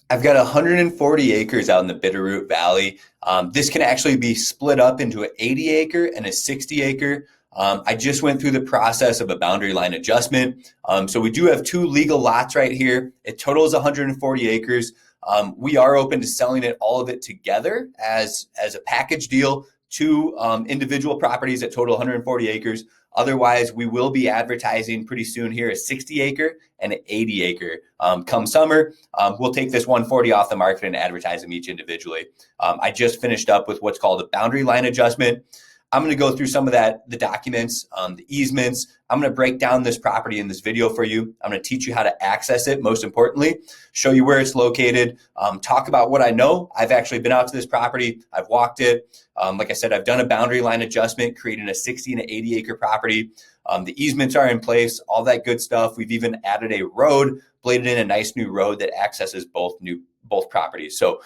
I've got 140 acres out in the Bitterroot Valley. This can actually be split up into an 80 acre and a 60 acre. I just went through the process of a boundary line adjustment. So we do have two legal lots right here. It totals 140 acres. We are open to selling it, all of it together as a package deal, two individual properties that total 140 acres. Otherwise, we will be advertising pretty soon here a 60 acre and an 80 acre. Come summer, we'll take this 140 off the market and advertise them each individually. I just finished up with what's called a boundary line adjustment. I'm going to go through some of that, the documents, the easements. I'm going to break down this property in this video for you. I'm going to teach you how to access it, most importantly, show you where it's located, talk about what I know. I've actually been out to this property. I've walked it. Like I said, I've done a boundary line adjustment, creating a 60 and an 80 acre property. The easements are in place, all that good stuff. We've even added a road, bladed in a nice new road that accesses both properties. So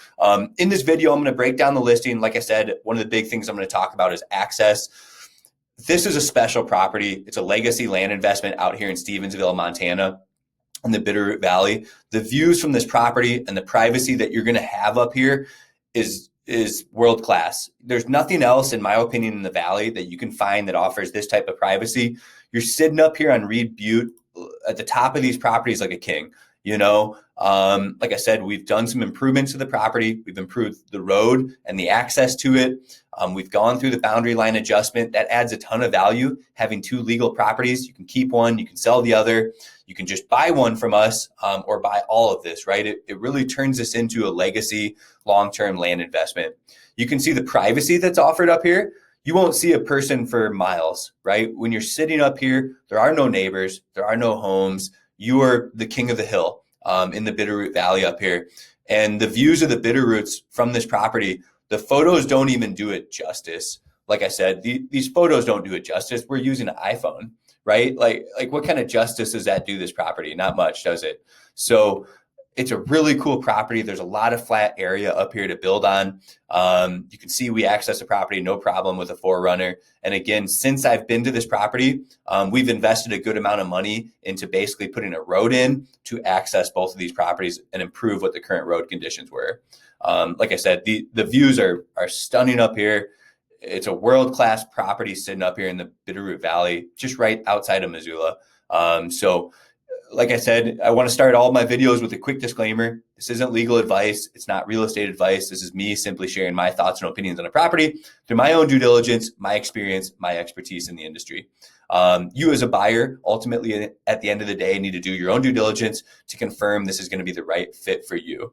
in this video, I'm going to break down the listing. Like I said, one of the big things I'm going to talk about is access. This is a special property. It's a legacy land investment out here in Stevensville, Montana, in the Bitterroot Valley. The views from this property and the privacy that you're going to have up here is world class. There's nothing else, in my opinion, in the valley that you can find that offers this type of privacy. You're sitting up here on Reed Butte at the top of these properties like a king. Like I said, we've done some improvements to the property. We've improved the road and the access to it. We've gone through the boundary line adjustment. That adds a ton of value. Having two legal properties, you can keep one, you can sell the other. You can just buy one from us or buy all of this, right? It really turns this into a legacy long-term land investment. You can see the privacy that's offered up here. You won't see a person for miles, right? When you're sitting up here, there are no neighbors, there are no homes. You are the king of the hill in the Bitterroot Valley up here. And the views of the Bitterroots from this property, the photos don't even do it justice. Like I said, these photos don't do it justice. We're using an iPhone, right? Like what kind of justice does that do this property? Not much, does it? So it's a really cool property. There's a lot of flat area up here to build on. You can see we access the property, no problem with a 4Runner. And again, since I've been to this property, we've invested a good amount of money into basically putting a road in to access both of these properties and improve what the current road conditions were. Like I said, the views are stunning up here. It's a world-class property sitting up here in the Bitterroot Valley, just right outside of Missoula. Like I said, I want to start all my videos with a quick disclaimer. This isn't legal advice. It's not real estate advice. This is me simply sharing my thoughts and opinions on a property through my own due diligence, my experience, my expertise in the industry. You as a buyer, ultimately at the end of the day, need to do your own due diligence to confirm this is going to be the right fit for you.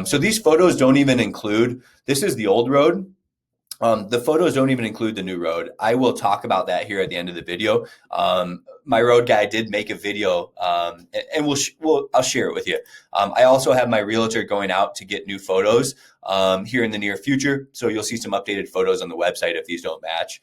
So these photos don't even include, this is the old road. The photos don't even include the new road. I will talk about that here at the end of the video. My road guy did make a video, and I'll share it with you. I also have my realtor going out to get new photos here in the near future. So you'll see some updated photos on the website if these don't match.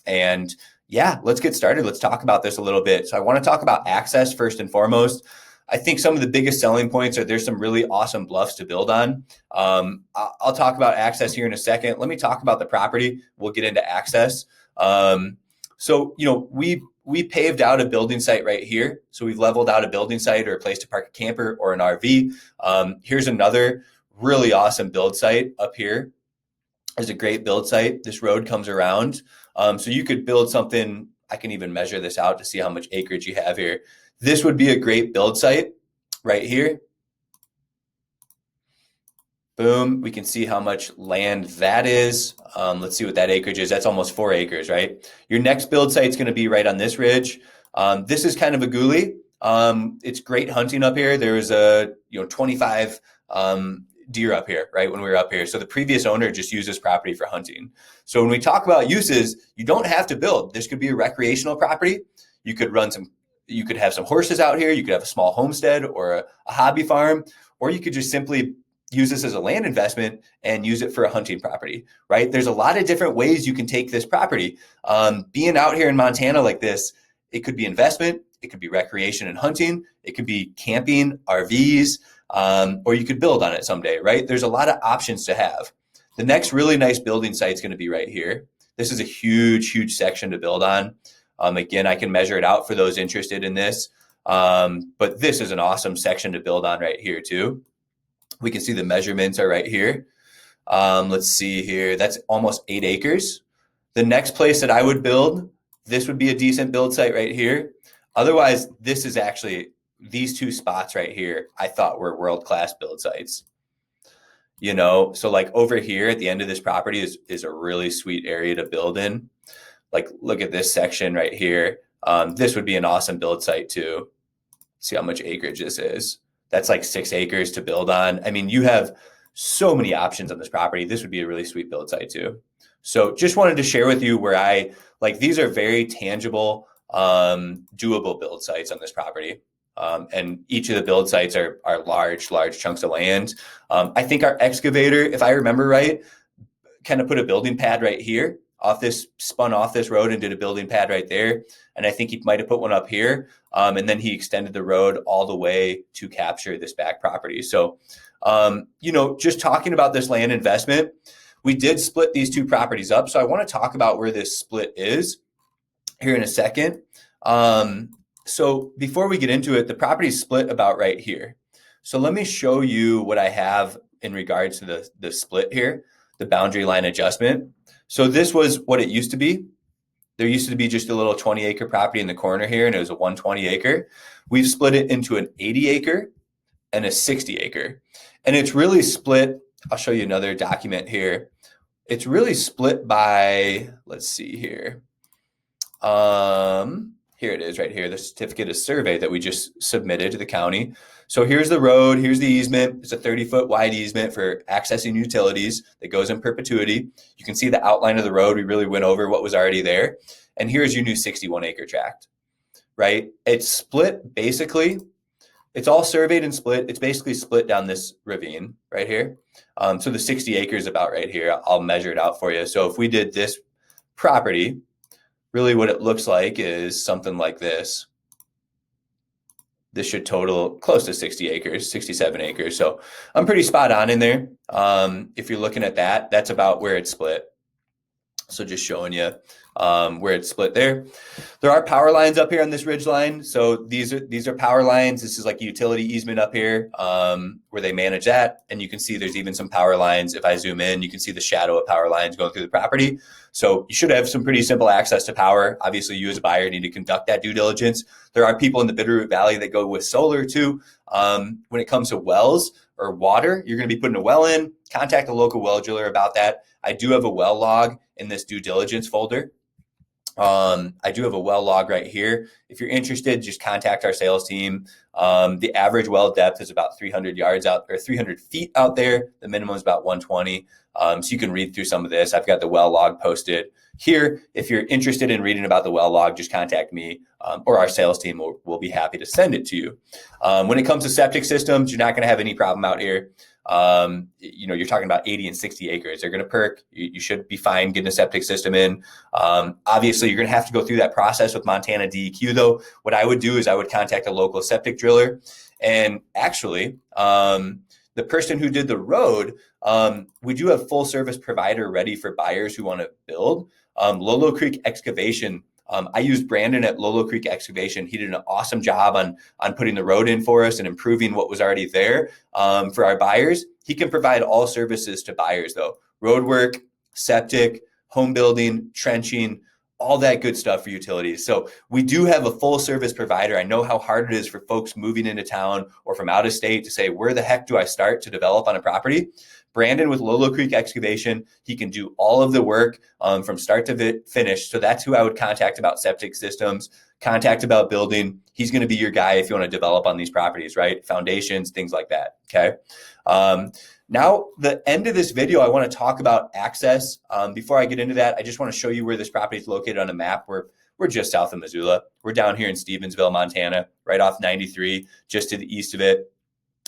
And yeah, let's get started. Let's talk about this a little bit. So I want to talk about access first and foremost. I think some of the biggest selling points are there's some really awesome bluffs to build on. I'll talk about access here in a second. Let me talk about the property. We'll get into access. We paved out a building site right here. So we've leveled out a building site or a place to park a camper or an RV. Here's another really awesome build site up here. There's a great build site. This road comes around. So you could build something. I can even measure this out to see how much acreage you have here. This would be a great build site right here. Boom. We can see how much land that is. Let's see what that acreage is. That's almost 4 acres, right? Your next build site is going to be right on this ridge. This is kind of a goulie. It's great hunting up here. There was 25 deer up here, right, when we were up here. So the previous owner just used this property for hunting. So when we talk about uses, you don't have to build. This could be a recreational property. You could have some horses out here. You could have a small homestead or a hobby farm, or you could just simply use this as a land investment and use it for a hunting property, right? There's a lot of different ways you can take this property. Being out here in Montana like this, it could be investment, it could be recreation and hunting, it could be camping, RVs, or you could build on it someday, right? There's a lot of options to have. The next really nice building site is going to be right here. This is a huge, huge section to build on. Again, I can measure it out for those interested in this. But this is an awesome section to build on right here too. We can see the measurements are right here. Let's see here. That's almost 8 acres. The next place that I would build, this would be a decent build site right here. Otherwise, this is actually, these two spots right here, I thought were world-class build sites. You know, so like over here at the end of this property is a really sweet area to build in. Like, look at this section right here. This would be an awesome build site too. See how much acreage this is. That's like 6 acres to build on. I mean, you have so many options on this property. This would be a really sweet build site too. So just wanted to share with you where I, like, these are very tangible, doable build sites on this property. And each of the build sites are large chunks of land. I think our excavator, if I remember right, kind of put a building pad right here spun off this road and did a building pad right there. And I think he might have put one up here. And then he extended the road all the way to capture this back property. So, you know, just talking about this land investment, we did split these two properties up. So I want to talk about where this split is here in a second. So before we get into it, the property is split about right here. So let me show you what I have in regards to the split here, the boundary line adjustment. So this was what it used to be. There used to be just a little 20-acre property in the corner here, and it was a 120 acre. We've split it into an 80 acre and a 60 acre. And it's really split. I'll show you another document here. It's really split by, let's see here. Here it is right here, the certificate of survey that we just submitted to the county. So here's the road, here's the easement. It's a 30-foot wide easement for accessing utilities that goes in perpetuity. You can see the outline of the road. We really went over what was already there. And here's your new 61-acre tract, right? It's split basically. It's all surveyed and split. It's basically split down this ravine right here. So the 60 acres about right here, I'll measure it out for you. So if we did this property, really what it looks like is something like this. This should total close to 60 acres, 67 acres. So I'm pretty spot on in there. If you're looking at that, that's about where it's split. So just showing you where it's split there. There are power lines up here on this ridge line. So these are power lines. This is like a utility easement up here where they manage that. And you can see there's even some power lines. If I zoom in, you can see the shadow of power lines going through the property. So you should have some pretty simple access to power. Obviously, you as a buyer need to conduct that due diligence. There are people in the Bitterroot Valley that go with solar too. When it comes to wells or water, you're going to be putting a well in. Contact a local well driller about that. I do have a well log in this due diligence folder. I do have a well log right here. If you're interested, just contact our sales team. The average well depth is about 300 yards out or 300 feet out there. The minimum is about 120. So you can read through some of this. I've got the well log posted here. If you're interested in reading about the well log, just contact me or our sales team. We'll be happy to send it to you. When it comes to septic systems, you're not going to have any problem out here. You know, you're talking about 80 and 60 acres. They're going to perk. You should be fine getting a septic system in. Obviously, you're going to have to go through that process with Montana DEQ, though. What I would do is I would contact a local septic driller. And actually, the person who did the road, we do have full service provider ready for buyers who want to build. Lolo Creek Excavation. I used Brandon at Lolo Creek Excavation. He did an awesome job on putting the road in for us and improving what was already there for our buyers. He can provide all services to buyers, though. Road work, septic, home building, trenching, all that good stuff for utilities. So we do have a full service provider. I know how hard it is for folks moving into town or from out of state to say, where the heck do I start to develop on a property? Brandon with Lolo Creek Excavation, he can do all of the work from start to finish. So that's who I would contact about septic systems, contact about building. He's going to be your guy if you want to develop on these properties, right? Foundations, things like that. Okay. Now, the end of this video, I want to talk about access. Before I get into that, I just want to show you where this property is located on a map. We're just south of Missoula. We're down here in Stevensville, Montana, right off 93, just to the east of it.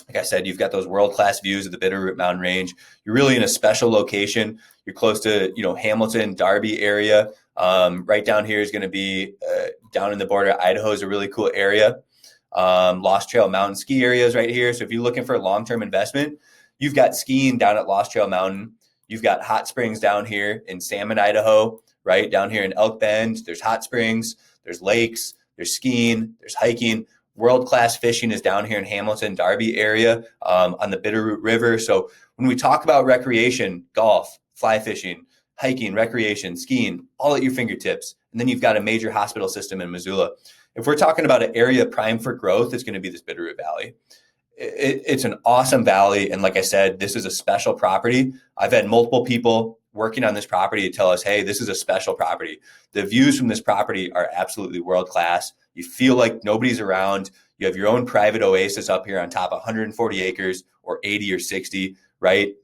Like I said, you've got those world-class views of the Bitterroot Mountain range. You're really in a special location. You're close to, Hamilton, Darby area. Right down here is going to be down in the border of Idaho is a really cool area. Lost Trail Mountain ski areas right here. So if you're looking for a long-term investment, you've got skiing down at Lost Trail Mountain. You've got hot springs down here in Salmon, Idaho, right? Down here in Elk Bend, there's hot springs, there's lakes, there's skiing, there's hiking. World-class fishing is down here in Hamilton, Darby area on the Bitterroot River. So when we talk about recreation, golf, fly fishing, hiking, recreation, skiing, all at your fingertips. And then you've got a major hospital system in Missoula. If we're talking about an area prime for growth, it's going to be this Bitterroot Valley. It's an awesome valley. And like I said, this is a special property. I've had multiple people working on this property to tell us, hey, this is a special property. The views from this property are absolutely world-class. You feel like nobody's around. You have your own private oasis up here on top of 140 acres or 80 or 60, right?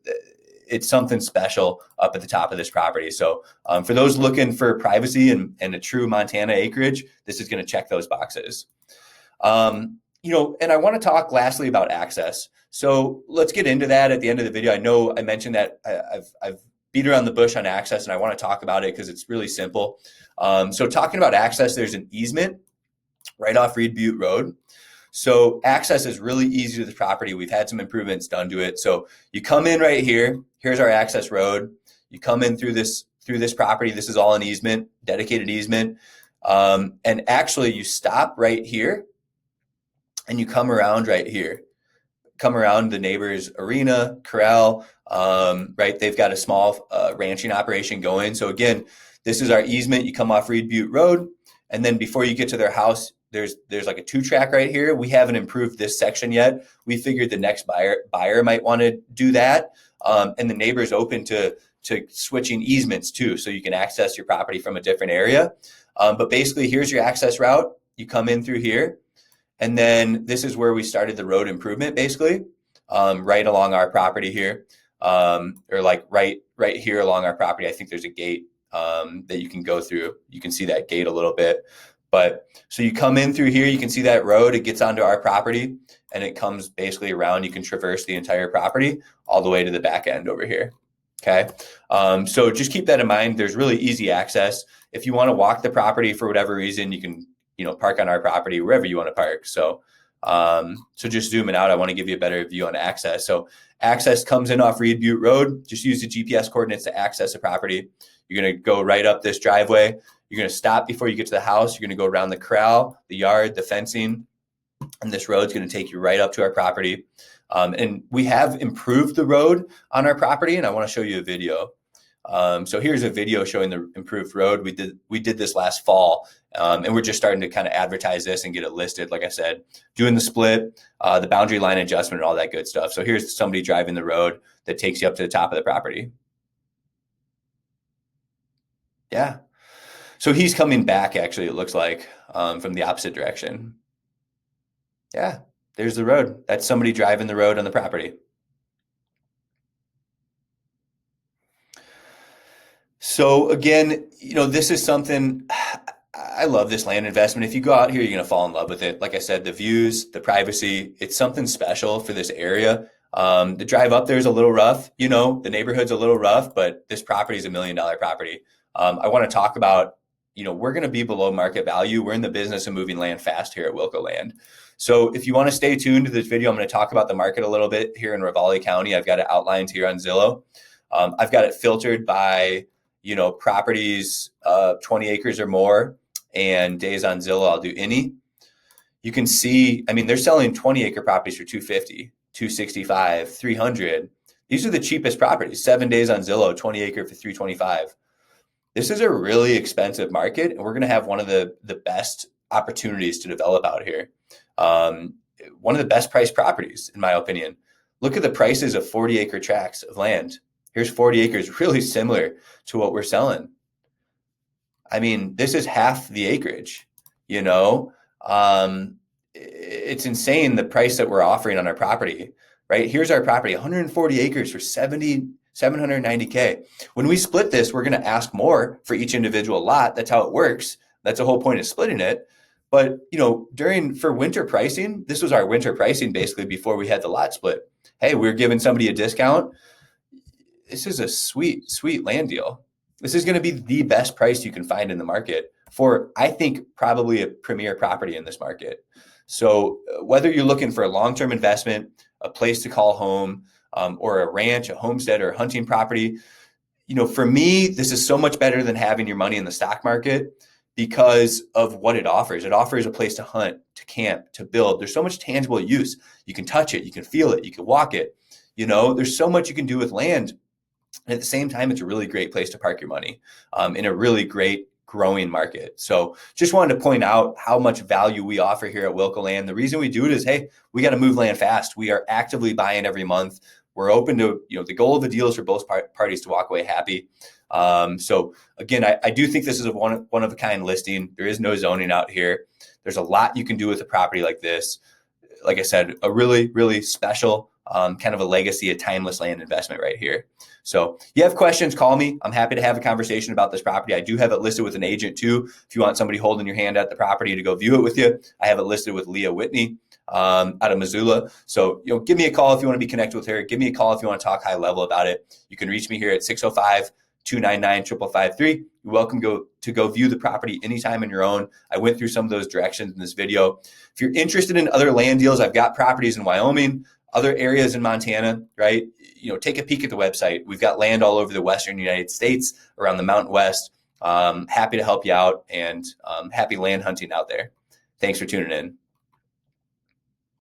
It's something special up at the top of this property. So for those looking for privacy and a true Montana acreage, this is going to check those boxes. And I want to talk lastly about access. So let's get into that at the end of the video. I know I mentioned that I've beat around the bush on access, and I want to talk about it because it's really simple. So talking about access, there's an easement right off Reed Butte Road. So access is really easy to the property. We've had some improvements done to it. So you come in right here. Here's our access road. You come in through this property. This is all an easement, dedicated easement. And actually you stop right here and you come around right here. Come around the neighbor's arena, corral, right? They've got a small ranching operation going. So again, this is our easement. You come off Reed Butte Road, and then before you get to their house, there's like a 2-track right here. We haven't improved this section yet. We figured the next buyer might want to do that. And the neighbor's open to switching easements too. So you can access your property from a different area. But basically here's your access route. You come in through here. And then this is where we started the road improvement, basically, right along our property here, or like right here along our property. I think there's a gate that you can go through. You can see that gate a little bit. But so you come in through here, you can see that road, it gets onto our property and it comes basically around. You can traverse the entire property all the way to the back end over here. Okay. So just keep that in mind. There's really easy access. If you want to walk the property for whatever reason, you can, park on our property wherever you want to park. So, so just zooming out, I want to give you a better view on access. So access comes in off Reed Butte Road. Just use the GPS coordinates to access the property. You're going to go right up this driveway. You're going to stop before you get to the house. You're going to go around the corral, the yard, the fencing, and this road's going to take you right up to our property. And we have improved the road on our property, and I want to show you a video. So here's a video showing the improved road. We did this last fall, and we're just starting to kind of advertise this and get it listed. Like I said, doing the split, the boundary line adjustment, and all that good stuff. So here's somebody driving the road that takes you up to the top of the property. Yeah. So he's coming back, actually, it looks like, from the opposite direction. Yeah, there's the road. That's somebody driving the road on the property. So again, this is something, I love this land investment. If you go out here, you're going to fall in love with it. Like I said, the views, the privacy, it's something special for this area. The drive up there is a little rough, the neighborhood's a little rough, but this property is $1 million property. I want to talk about, we're going to be below market value. We're in the business of moving land fast here at Wilco Land. So if you want to stay tuned to this video, I'm going to talk about the market a little bit here in Ravalli County. I've got it outlined here on Zillow. I've got it filtered by, properties 20 acres or more, and days on Zillow, I'll do any. You can see, they're selling 20-acre properties for $250, $265, $300. These are the cheapest properties. 7 days on Zillow, 20-acre for $325. This is a really expensive market, and we're going to have one of the best opportunities to develop out here. One of the best priced properties, in my opinion. Look at the prices of 40-acre tracts of land. Here's 40 acres, really similar to what we're selling. This is half the acreage, It's insane the price that we're offering on our property, right? Here's our property, 140 acres for $790K. When we split this, we're going to ask more for each individual lot. That's how it works. That's the whole point of splitting it. But, for winter pricing, this was our winter pricing basically before we had the lot split. Hey, we're giving somebody a discount. This is a sweet, sweet land deal. This is going to be the best price you can find in the market for, I think, probably a premier property in this market. So whether you're looking for a long-term investment, a place to call home, or a ranch, a homestead, or a hunting property, for me, this is so much better than having your money in the stock market, because of what it offers. It offers a place to hunt, to camp, to build. There's so much tangible use. You can touch it, you can feel it, you can walk it. There's so much you can do with land. And at the same time, it's a really great place to park your money in a really great growing market. So just wanted to point out how much value we offer here at Wilco Land. The reason we do it is, hey, we got to move land fast. We are actively buying every month. We're open to, the goal of the deal is for both parties to walk away happy. So again, I do think this is a one of a kind listing. There is no zoning out here. There's a lot you can do with a property like this. Like I said, a really, really special kind of a legacy, a timeless land investment right here. So you have questions, call me. I'm happy to have a conversation about this property. I do have it listed with an agent too. If you want somebody holding your hand at the property to go view it with you, I have it listed with Leah Whitney out of Missoula. So, give me a call if you want to be connected with her. Give me a call if you want to talk high level about it. You can reach me here at 605-299-5553. You're welcome to go view the property anytime on your own. I went through some of those directions in this video. If you're interested in other land deals, I've got properties in Wyoming, other areas in Montana, right? Take a peek at the website. We've got land all over the Western United States, around the Mountain West. Happy to help you out and happy land hunting out there. Thanks for tuning in.